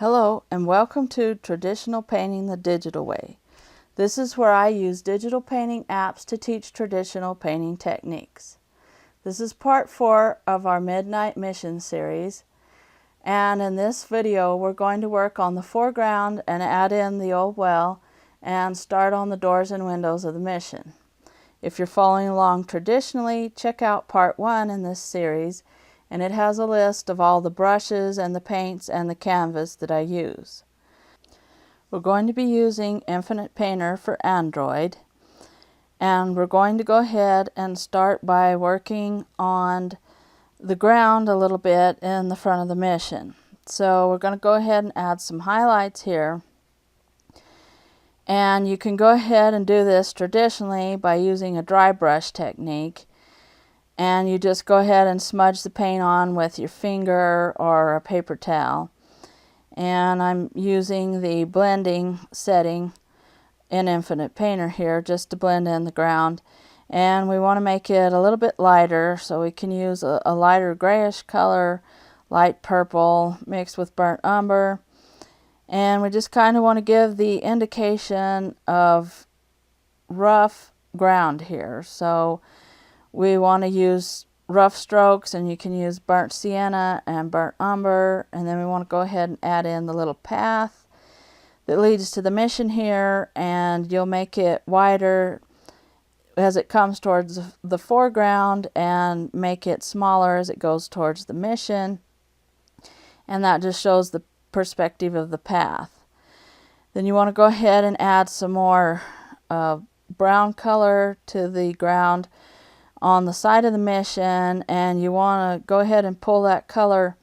Hello and welcome to Traditional Painting the Digital Way. This is where I use digital painting apps to teach traditional painting techniques. This is part 4 of our Midnight Mission series, and in this video we're going to work on the foreground and add in the old well and start on the doors and windows of the mission. If you're following along traditionally, check out part 1 in this series, and it has a list of all the brushes and the paints and the canvas that I use. We're going to be using Infinite Painter for Android, and we're going to go ahead and start by working on the ground a little bit in the front of the mission. So we're going to go ahead and add some highlights here, and you can go ahead and do this traditionally by using a dry brush technique. And you just go ahead and smudge the paint on with your finger or a paper towel. And I'm using the blending setting in Infinite Painter here just to blend in the ground. And we want to make it a little bit lighter, so we can use a lighter grayish color, light purple mixed with burnt umber. And we just kind of want to give the indication of rough ground here. So we want to use rough strokes, and you can use burnt sienna and burnt umber, and then we want to go ahead and add in the little path that leads to the mission here, and you'll make it wider as it comes towards the foreground and make it smaller as it goes towards the mission, and that just shows the perspective of the path. Then you want to go ahead and add some more brown color to the ground on the side of the mission, and you want to go ahead and pull that color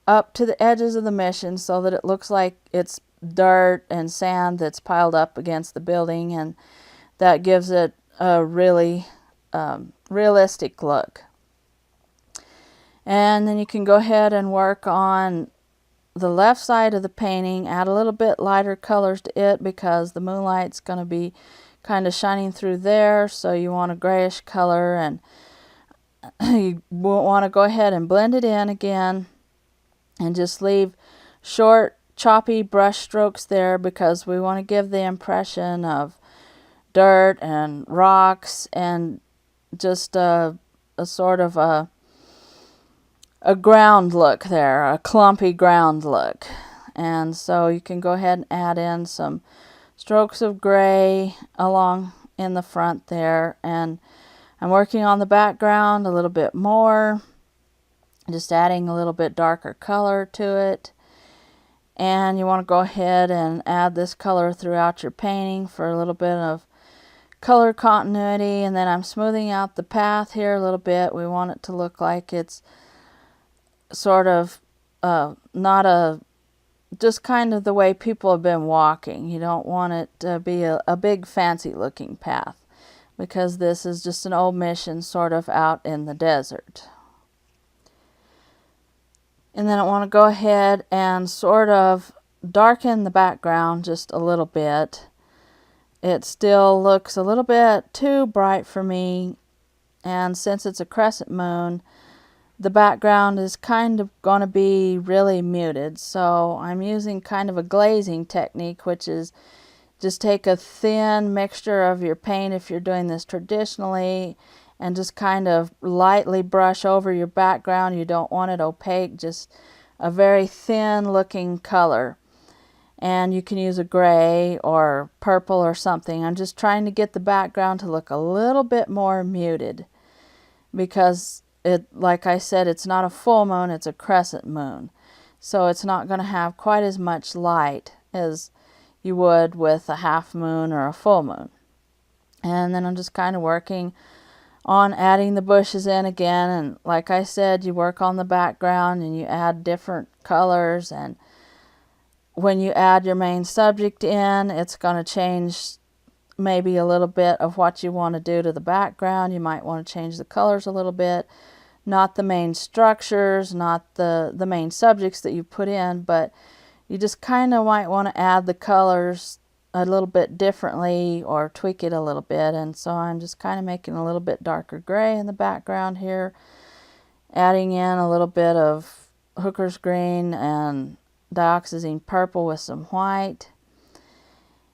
up to the edges of the mission so that it looks like it's dirt and sand that's piled up against the building, and that gives it a really realistic look. And then you can go ahead and work on the left side of the painting, add a little bit lighter colors to it because the moonlight's going to be kind of shining through there, so you want a grayish color, and you want to go ahead and blend it in again and just leave short choppy brush strokes there because we want to give the impression of dirt and rocks and just a sort of a ground look there, a clumpy ground look. And so you can go ahead and add in some strokes of gray along in the front there, and I'm working on the background a little bit more, just adding a little bit darker color to it. And you want to go ahead and add this color throughout your painting for a little bit of color continuity. And then I'm smoothing out the path here a little bit. We want it to look like it's sort of not a just kind of the way people have been walking. You don't want it to be a big fancy looking path because this is just an old mission sort of out in the desert. And then I want to go ahead and sort of darken the background just a little bit. It still looks a little bit too bright for me, and since it's a crescent moon, the background is kind of going to be really muted, so I'm using kind of a glazing technique, which is just take a thin mixture of your paint if you're doing this traditionally and just kind of lightly brush over your background. You don't want it opaque, just a very thin looking color. And you can use a gray or purple or something. I'm just trying to get the background to look a little bit more muted because like I said, it's not a full moon, it's a crescent moon. So it's not going to have quite as much light as you would with a half moon or a full moon. And then I'm just kind of working on adding the bushes in again. And like I said, you work on the background and you add different colors. And when you add your main subject in, it's going to change maybe a little bit of what you want to do to the background. You might want to change the colors a little bit. Not the main structures, not the main subjects that you put in, but you just kind of might want to add the colors a little bit differently or tweak it a little bit. And so I'm just kind of making a little bit darker gray in the background here, adding in a little bit of hooker's green and dioxazine purple with some white.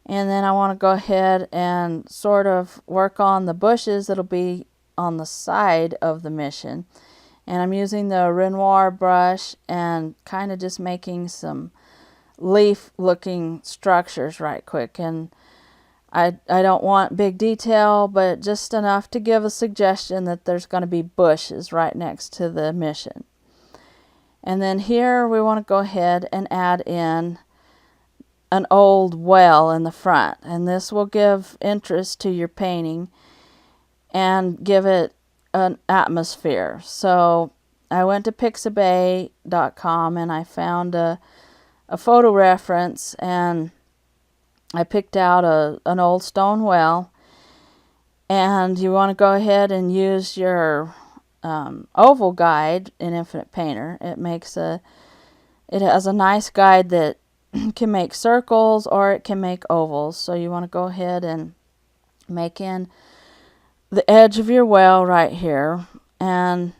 And then I want to go ahead and sort of work on the bushes that'll be on the side of the mission. And I'm using the Renoir brush and kind of just making some leaf looking structures right quick. And I don't want big detail, but just enough to give a suggestion that there's going to be bushes right next to the mission. And then here we want to go ahead and add in an old well in the front, and this will give interest to your painting and give it an atmosphere. So I went to pixabay.com and I found a photo reference, and I picked out an old stone well, and you want to go ahead and use your oval guide in Infinite Painter. It has a nice guide that can make circles or it can make ovals. So you want to go ahead and make in the edge of your well right here, and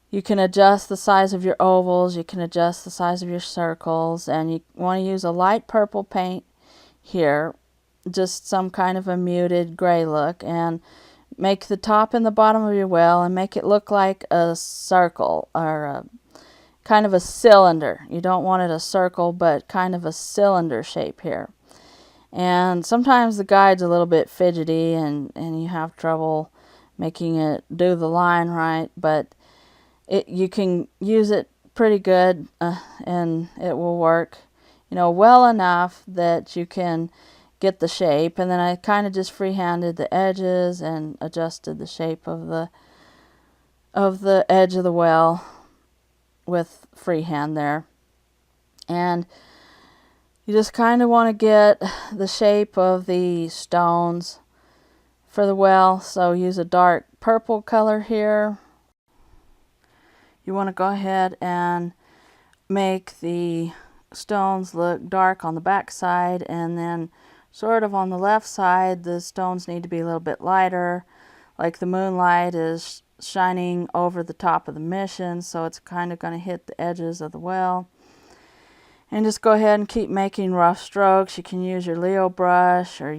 you can adjust the size of your ovals, you can adjust the size of your circles, and you want to use a light purple paint here, just some kind of a muted gray look, and make the top and the bottom of your well and make it look like a circle or a kind of a cylinder. You don't want it a circle, but kind of a cylinder shape here. And sometimes the guide's a little bit fidgety and you have trouble making it do the line right, but you can use it pretty good and it will work, well enough that you can get the shape. And then I kind of just freehanded the edges and adjusted the shape of the edge of the well with freehand there. And you just kind of want to get the shape of the stones for the well, so use a dark purple color here. You want to go ahead and make the stones look dark on the back side, and then sort of on the left side the stones need to be a little bit lighter, like the moonlight is shining over the top of the mission, so it's kind of going to hit the edges of the well. And just go ahead and keep making rough strokes. You can use your Leo brush, or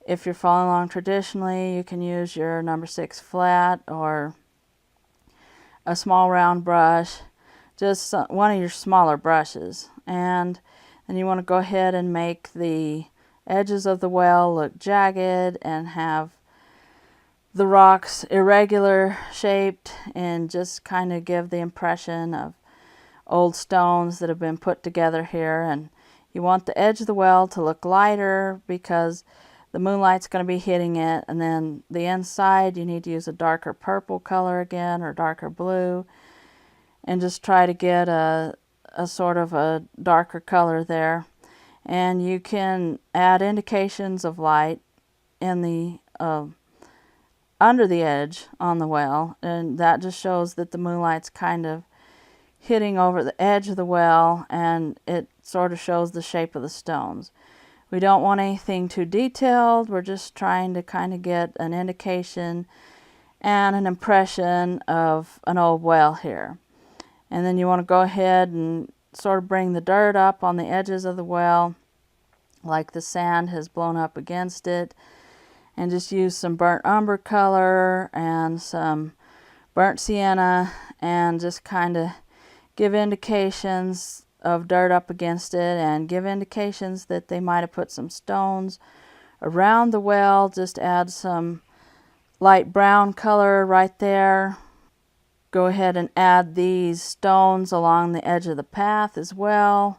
if you're following along traditionally, you can use your number 6 flat or a small round brush, just one of your smaller brushes. And then you want to go ahead and make the edges of the well look jagged and have the rocks irregular shaped, and just kind of give the impression of old stones that have been put together here. And you want the edge of the well to look lighter because the moonlight's going to be hitting it. And then the inside, you need to use a darker purple color again, or darker blue, and just try to get a sort of a darker color there. And you can add indications of light in the under the edge on the well, and that just shows that the moonlight's kind of hitting over the edge of the well, and it sort of shows the shape of the stones. We don't want anything too detailed. We're just trying to kind of get an indication and an impression of an old well here. And then you want to go ahead and sort of bring the dirt up on the edges of the well, like the sand has blown up against it, and just use some burnt umber color and some burnt sienna, and just kind of give indications of dirt up against it, and give indications that they might have put some stones around the well. Just add some light brown color right there. Go ahead and add these stones along the edge of the path as well.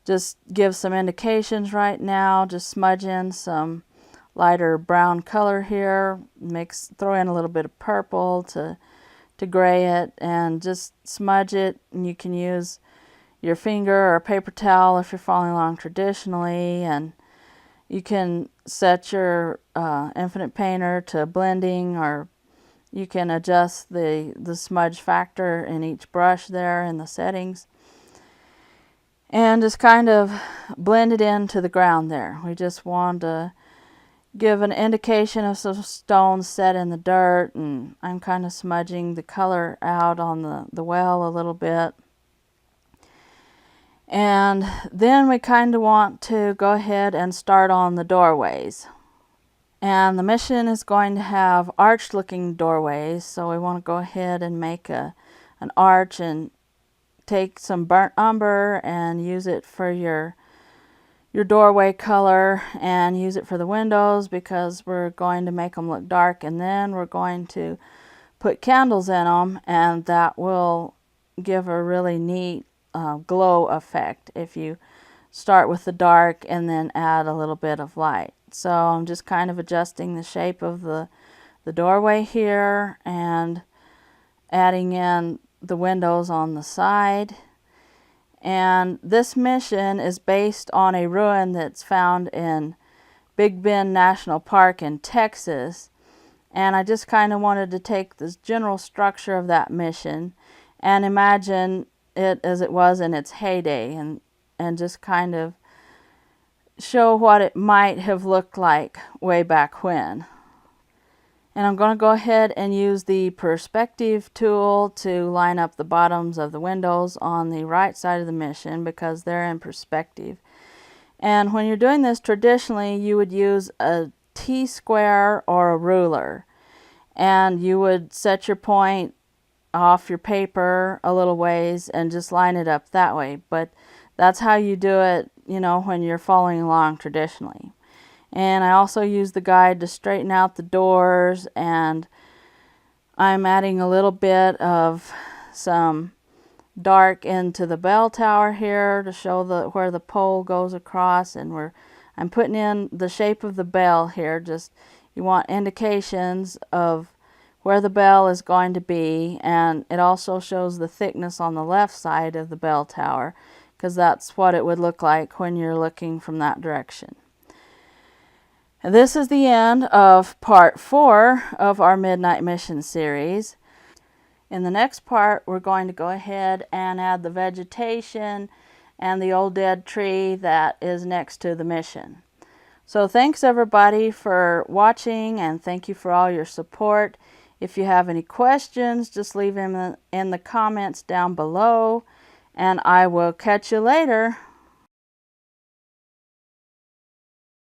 Just give some indications right now. Just smudge in some lighter brown color here. Throw in a little bit of purple to gray it, and just smudge it. And you can use your finger or a paper towel if you're following along traditionally, and you can set your Infinite Painter to blending, or you can adjust the smudge factor in each brush there in the settings, and just kind of blend it into the ground there. We just want to give an indication of some stones set in the dirt, and I'm kind of smudging the color out on the well a little bit. And then we kind of want to go ahead and start on the doorways. And the mission is going to have arch looking doorways, so we want to go ahead and make an arch and take some burnt umber and use it for your doorway color, and use it for the windows because we're going to make them look dark, and then we're going to put candles in them, and that will give a really neat glow effect if you start with the dark and then add a little bit of light. So I'm just kind of adjusting the shape of the doorway here and adding in the windows on the side. And this mission is based on a ruin that's found in Big Bend National Park in Texas. And I just kind of wanted to take this general structure of that mission and imagine it as it was in its heyday, and just kind of show what it might have looked like way back when. And I'm going to go ahead and use the perspective tool to line up the bottoms of the windows on the right side of the mission because they're in perspective. And when you're doing this, traditionally you would use a T-square or a ruler, and you would set your point off your paper a little ways and just line it up that way. But that's how you do it, you know, when you're following along traditionally. And I also use the guide to straighten out the doors, and I'm adding a little bit of some dark into the bell tower here to show where the pole goes across, and I'm putting in the shape of the bell here. Just you want indications of where the bell is going to be, and it also shows the thickness on the left side of the bell tower because that's what it would look like when you're looking from that direction. And this is the end of part 4 of our Midnight Mission series. In the next part, we're going to go ahead and add the vegetation and the old dead tree that is next to the mission. So thanks everybody for watching, and thank you for all your support. If you have any questions, just leave them in the comments down below, and I will catch you later.